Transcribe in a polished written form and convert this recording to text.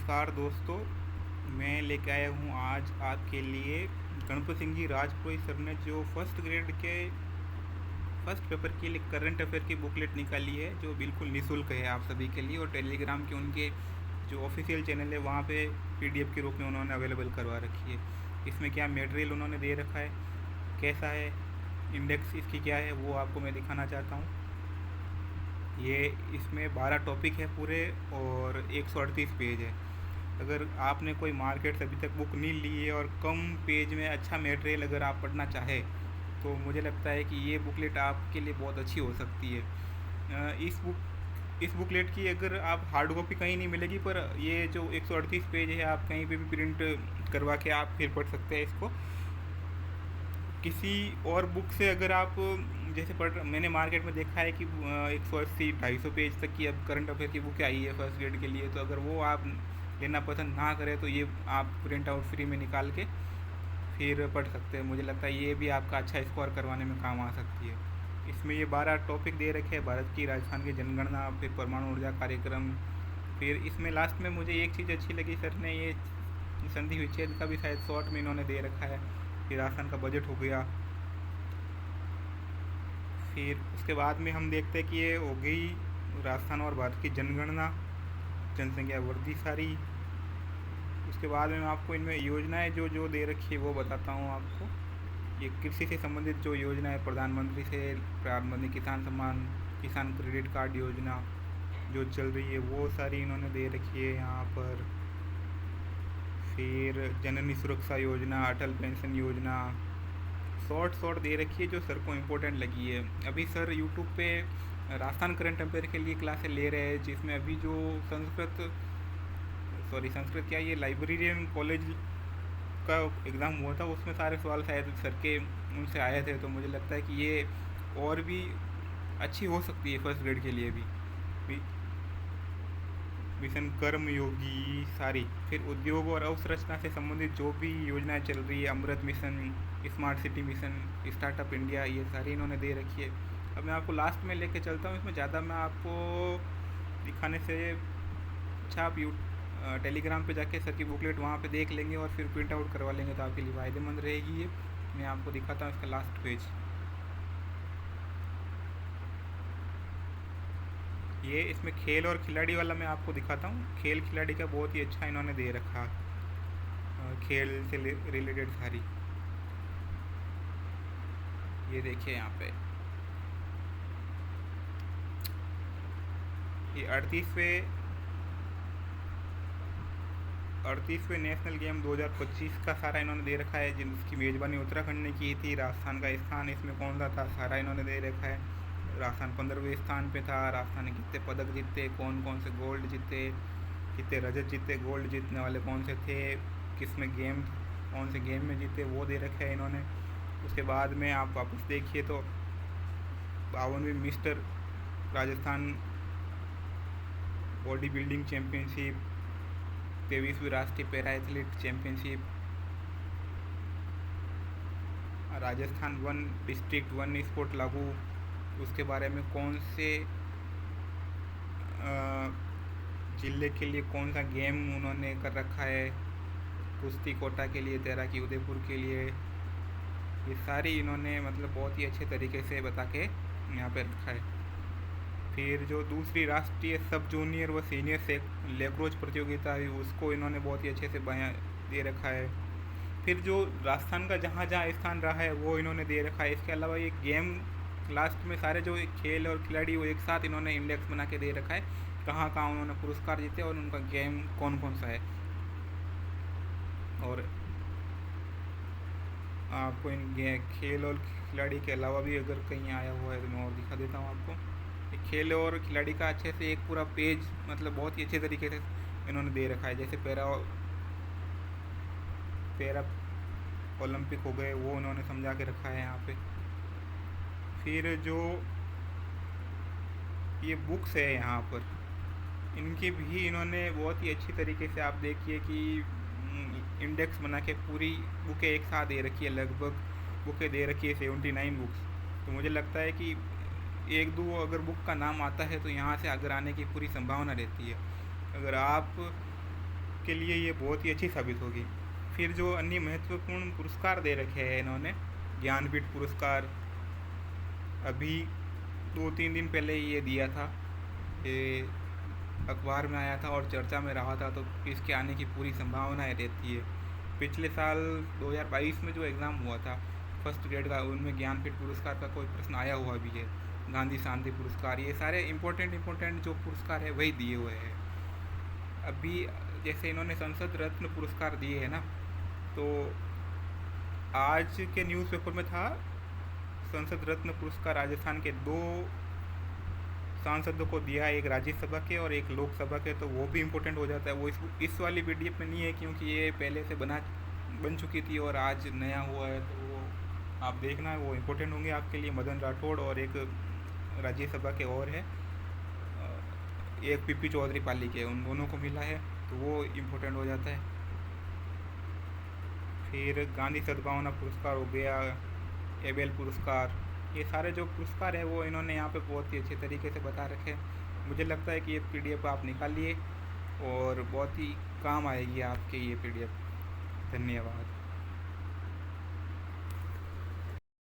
नमस्कार दोस्तों। मैं लेके आया हूँ आज आपके लिए गणपत सिंह जी राजपुरोहित सर ने जो फर्स्ट ग्रेड के फर्स्ट पेपर के लिए करंट अफेयर की बुकलेट निकाली है, जो बिल्कुल निःशुल्क है आप सभी के लिए। और टेलीग्राम के उनके जो ऑफिशियल चैनल है वहाँ पे पीडीएफ के रूप में उन्होंने अवेलेबल करवा रखी है। इसमें क्या मटेरियल उन्होंने दे रखा है, कैसा है, इंडेक्स इसकी क्या है, वो आपको मैं दिखाना चाहता हूँ। ये इसमें 12 टॉपिक है पूरे और 138 पेज है। अगर आपने कोई मार्केट से अभी तक बुक नहीं ली है और कम पेज में अच्छा मटेरियल अगर आप पढ़ना चाहे तो मुझे लगता है कि ये बुकलेट आपके लिए बहुत अच्छी हो सकती है। इस बुकलेट की अगर आप हार्ड कॉपी कहीं नहीं मिलेगी, पर ये जो 138 पेज है आप कहीं पे भी प्रिंट करवा के आप फिर पढ़ सकते हैं इसको। किसी और बुक से अगर आप जैसे मैंने मार्केट में देखा है कि 180-250 पेज तक की अब करंट अफेयर की बुक आई है फर्स्ट ग्रेड के लिए, तो अगर वो आप लेना पसंद ना करें तो ये आप प्रिंट आउट फ्री में निकाल के फिर पढ़ सकते हैं। मुझे लगता है ये भी आपका अच्छा स्कोर करवाने में काम आ सकती है। इसमें ये 12 टॉपिक दे रखे हैं, भारत की राजस्थान की जनगणना, फिर परमाणु ऊर्जा कार्यक्रम। फिर इसमें लास्ट में मुझे एक चीज़ अच्छी लगी, सर ने ये संधि विच्छेद का भी शायद शॉर्ट में इन्होंने दे रखा है। फिर राजस्थान का बजट हो गया। फिर उसके बाद में हम देखते हैं कि ये हो गई राजस्थान और भारत की जनगणना, जनसंख्या वृद्धि सारी। उसके बाद में मैं आपको इनमें योजनाएं जो जो दे रखी है वो बताता हूँ आपको। ये कृषि से संबंधित जो योजना है, प्रधानमंत्री से प्रधानमंत्री किसान सम्मान, किसान क्रेडिट कार्ड योजना जो चल रही है वो सारी इन्होंने दे रखी है यहाँ पर। फिर जननी सुरक्षा योजना, अटल पेंशन योजना शॉर्ट दे रखी है जो सर को इम्पोर्टेंट लगी है। अभी सर यूट्यूब पे राजस्थान करंट अफेयर के लिए क्लासें ले रहे हैं, जिसमें अभी जो संस्कृत क्या, ये लाइब्रेरियन कॉलेज का एग्ज़ाम हुआ था, उसमें सारे सवाल शायद सर के उनसे आए थे। तो मुझे लगता है कि ये और भी अच्छी हो सकती है फर्स्ट ग्रेड के लिए भी। मिशन कर्मयोगी सारी। फिर उद्योग और अवसंरचना से संबंधित जो भी योजनाएं चल रही है, Amrit mission, smart city mission, startup India, ये सारी इन्होंने दे रखी है। अब मैं आपको लास्ट में लेके चलता हूँ। इसमें ज़्यादा मैं आपको दिखाने से अच्छा आप टेलीग्राम पे जाके सर की बुकलेट वहाँ पे देख लेंगे और फिर प्रिंट आउट करवा लेंगे तो आपके लिए फ़ायदेमंद रहेगी ये। मैं आपको दिखाता हूँ इसका लास्ट पेज। ये इसमें खेल और खिलाड़ी वाला मैं आपको दिखाता हूँ। खेल खिलाड़ी का बहुत ही अच्छा इन्होंने दे रखा, खेल से रिलेटेड सारी। ये देखिए यहाँ पे ये 38वें नेशनल गेम 2025 का सारा इन्होंने दे रखा है, जिसकी मेज़बानी उत्तराखंड ने की थी। राजस्थान का स्थान इसमें कौन सा था सारा इन्होंने दे रखा है। राजस्थान 15वें स्थान पे था। राजस्थान ने कितने पदक जीते, कौन कौन से गोल्ड जीते, कितने रजत जीते, गोल्ड जीतने वाले कौन से थे, किस में गेम, कौन से गेम में जीते, वो दे रखे है इन्होंने। उसके बाद में आप वापस देखिए तो 52वीं mister Rajasthan body building championship, 23वीं राष्ट्रीय para athlete championship, Rajasthan 1 district 1 sport लागू, उसके बारे में कौन से ज़िले के लिए कौन सा गेम उन्होंने कर रखा है, कुश्ती कोटा के लिए, तैराकी उदयपुर के लिए, ये सारी इन्होंने मतलब बहुत ही अच्छे तरीके से बता के यहाँ पे रखा है। फिर जो दूसरी राष्ट्रीय सब जूनियर व सीनियर से लेक्रोज प्रतियोगिता है उसको इन्होंने बहुत ही अच्छे से बयां दे रखा है। फिर जो राजस्थान का जहाँ जहाँ स्थान रहा है वो इन्होंने दे रखा है। इसके अलावा ये गेम लास्ट में सारे जो खेल और खिलाड़ी वो एक साथ इन्होंने इंडेक्स बना के दे रखा है, कहाँ कहाँ उन्होंने पुरस्कार जीते और उनका गेम कौन कौन सा है। और आपको इन खेल और खिलाड़ी के अलावा भी अगर कहीं आया हुआ है तो मैं और दिखा देता हूँ आपको। खेल और खिलाड़ी का अच्छे से एक पूरा पेज मतलब बहुत ही अच्छे तरीके से इन्होंने दे रखा है। जैसे पैरा ओलंपिक हो गए वो उन्होंने समझा के रखा है यहाँ पे। फिर जो ये बुक्स है यहाँ पर, इनकी भी इन्होंने बहुत ही अच्छी तरीके से आप देखिए कि इंडेक्स बना के पूरी बुकें एक साथ दे रखी है। लगभग बुकें दे रखी है 79 बुक्स। तो मुझे लगता है कि एक दो अगर बुक का नाम आता है तो यहाँ से अगर आने की पूरी संभावना रहती है। अगर आप आपके लिए ये बहुत ही अच्छी साबित होगी। फिर जो अन्य महत्वपूर्ण पुरस्कार दे रखे हैं इन्होंने, ज्ञानपीठ पुरस्कार अभी 2-3 दिन पहले ये दिया था, ये अखबार में आया था और चर्चा में रहा था, तो इसके आने की पूरी संभावनाएं रहती है। पिछले साल 2022 में जो एग्ज़ाम हुआ था फर्स्ट ग्रेड का, उनमें ज्ञानपीठ पुरस्कार का कोई प्रश्न आया हुआ भी है, गांधी शांति पुरस्कार, ये सारे इम्पोर्टेंट जो पुरस्कार है वही दिए हुए हैं। अभी जैसे इन्होंने संसद रत्न पुरस्कार दिए हैं ना, तो आज के न्यूज़पेपर में था संसद रत्न पुरस्कार राजस्थान के 2 सांसदों को दिया, एक राज्यसभा के और एक लोकसभा के, तो वो भी इम्पोर्टेंट हो जाता है। वो इस वाली पीडीएफ में नहीं है क्योंकि ये पहले से बन चुकी थी और आज नया हुआ है, तो वो आप देखना, वो इम्पोर्टेंट होंगे आपके लिए। मदन राठौड़ और एक राज्यसभा के और है, एक पीपी चौधरी पाली के, उन दोनों को मिला है, तो वो इम्पोर्टेंट हो जाता है। फिर गांधी सद्भावना पुरस्कार हो गया, एबेल पुरस्कार, ये सारे जो पुरस्कार है वो इन्होंने यहाँ पे बहुत ही अच्छे तरीके से बता रखे। मुझे लगता है कि ये पीडीएफ आप निकालिए और बहुत ही काम आएगी आपके ये पीडीएफ। धन्यवाद।